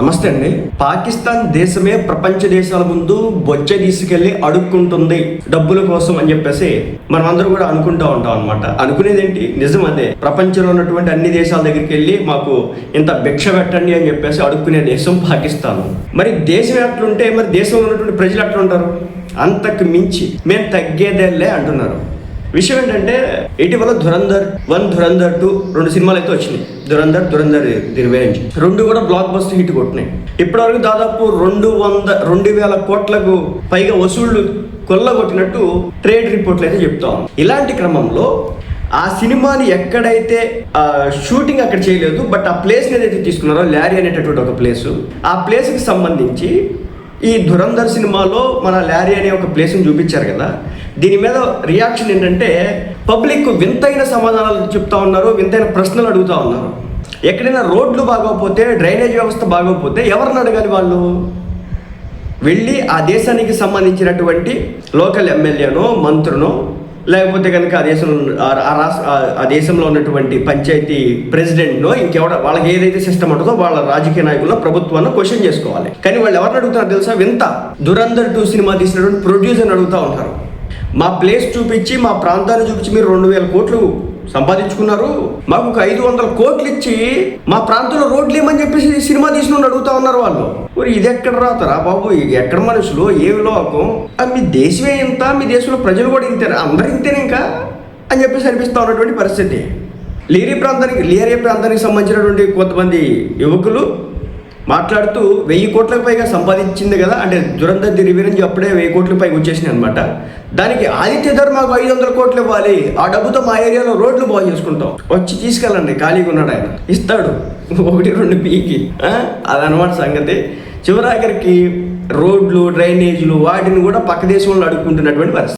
నమస్తే అండి. పాకిస్తాన్ దేశమే ప్రపంచ దేశాల ముందు బొచ్చ తీసుకెళ్లి అడుక్కుంటుంది డబ్బుల కోసం అని చెప్పేసి మనం అందరూ కూడా అనుకుంటా ఉంటాం అనమాట. అనుకునేదేంటి, నిజం అదే. ప్రపంచంలో ఉన్నటువంటి అన్ని దేశాల దగ్గరికి వెళ్ళి మాకు ఇంత భిక్ష పెట్టండి అని చెప్పేసి అడుక్కునే దేశం పాకిస్తాన్. మరి దేశం ఎట్లుంటే మరి దేశంలో ఉన్నటువంటి ప్రజలు ఎట్లా ఉంటారు? అంతకు మించి మేము తగ్గేదేలే అంటున్నారు. విషయం ఏంటంటే, ఇటీవల ధురంధర్ 1, ధురంధర్ 2 2 సినిమాలు అయితే వచ్చినాయి. ధురంధర్ ది రివెంజ్ 2 కూడా బ్లాక్ బస్టర్ హిట్ కొట్టినాయి. ఇప్పటివరకు దాదాపు 2,000 కోట్లకు పైగా వసూళ్లు కొల్లగొట్టినట్టు ట్రేడ్ రిపోర్ట్లు అయితే చెప్తాం. ఇలాంటి క్రమంలో ఆ సినిమాని ఎక్కడైతే షూటింగ్ అక్కడ చేయలేదు, బట్ ఆ ప్లేస్ని ఏదైతే తీసుకున్నారో లారీ అనేటటువంటి ఒక ప్లేసు, ఆ ప్లేస్కి సంబంధించి ఈ ధురంధర్ సినిమాలో మన లారీ అనే ఒక ప్లేస్ని చూపించారు కదా. దీని మీద రియాక్షన్ ఏంటంటే, పబ్లిక్ వింతైన సమాధానాలు చెప్తా ఉన్నారు, వింతైన ప్రశ్నలు అడుగుతూ ఉన్నారు. ఎక్కడైనా రోడ్లు బాగోకపోతే, డ్రైనేజ్ వ్యవస్థ బాగోకపోతే ఎవరిని అడగాలి? వాళ్ళు వెళ్ళి ఆ దేశానికి సంబంధించినటువంటి లోకల్ ఎమ్మెల్యేనో మంత్రునో, లేకపోతే కనుక ఆ దేశంలో ఉన్నటువంటి పంచాయతీ ప్రెసిడెంట్నో, ఇంకెవడ వాళ్ళకి ఏదైతే సిస్టమ్ ఉంటుందో వాళ్ళ రాజకీయ నాయకుల్లో ప్రభుత్వాన్ని క్వశ్చన్ చేసుకోవాలి. కానీ వాళ్ళు ఎవరిని అడుగుతారో తెలుసా? వింత. ధురంధర్ 2 సినిమా తీసినటువంటి ప్రొడ్యూసర్ని అడుగుతూ ఉంటారు. మా ప్లేస్ చూపించి, మా ప్రాంతాన్ని చూపించి మీరు 2,000 కోట్లు సంపాదించుకున్నారు, మాకు ఒక 500 కోట్లు ఇచ్చి మా ప్రాంతంలో రోడ్లు ఏమని చెప్పేసి సినిమా తీసిన అడుగుతా ఉన్నారు వాళ్ళు. ఇది ఎక్కడ రాతారా బాబు? ఎక్కడ మనుషులు, ఏమి లోకం? మీ దేశమే ఇంత, మీ దేశంలో ప్రజలు కూడా ఇంతేనా? అందరూ ఇంతేనే ఇంకా అని చెప్పేసి అనిపిస్తూ ఉన్నటువంటి పరిస్థితి. లేరియా ప్రాంతానికి సంబంధించినటువంటి కొంతమంది యువకులు మాట్లాడుతూ 1000 కోట్లకు పైగా సంపాదించింది కదా, అంటే ధురంధర్ ది రివెంజ్ అప్పుడే 1000 కోట్లకు పైగా వచ్చేసినాయి అనమాట. దానికి ఆదిత్యధర్ మాకు 500 కోట్లు ఇవ్వాలి, ఆ డబ్బుతో మా ఏరియాలో రోడ్లు బాగు చేసుకుంటాం, వచ్చి తీసుకెళ్ళండి, ఖాళీగా ఉన్నాడు ఆయన, ఇస్తాడు 1-2 పీకి. అదనమాట సంగతి. చివరాఖరికి రోడ్లు, డ్రైనేజీలు వాటిని కూడా పక్క దేశంలో అడుక్కుంటున్నటువంటి పరిస్థితి.